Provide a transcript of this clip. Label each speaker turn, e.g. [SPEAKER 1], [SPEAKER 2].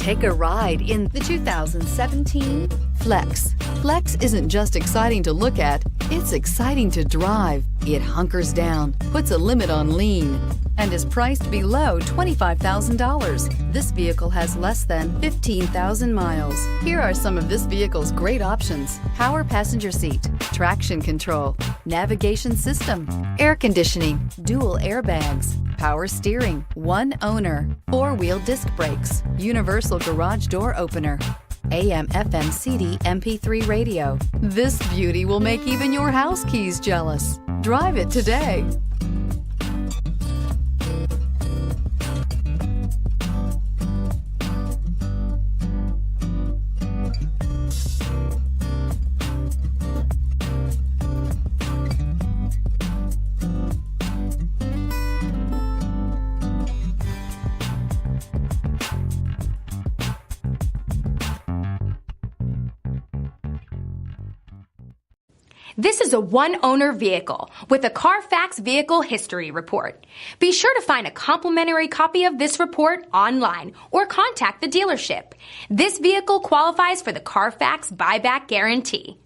[SPEAKER 1] Take a ride in the 2017 Flex. Flex isn't just exciting to look at, it's exciting to drive. It hunkers down, puts a limit on lean, and is priced below $25,000. This vehicle has less than 15,000 miles. Here are some of this vehicle's great options: power passenger seat, traction control, navigation system, air conditioning, dual airbags, power steering, one owner, four-wheel disc brakes, universal garage door opener, AM, FM, CD, MP3 radio. This beauty will make even your house keys jealous. Drive it today.
[SPEAKER 2] This is a one-owner vehicle with a Carfax Vehicle History Report. Be sure to find a complimentary copy of this report online or contact the dealership. This vehicle qualifies for the Carfax Buyback Guarantee.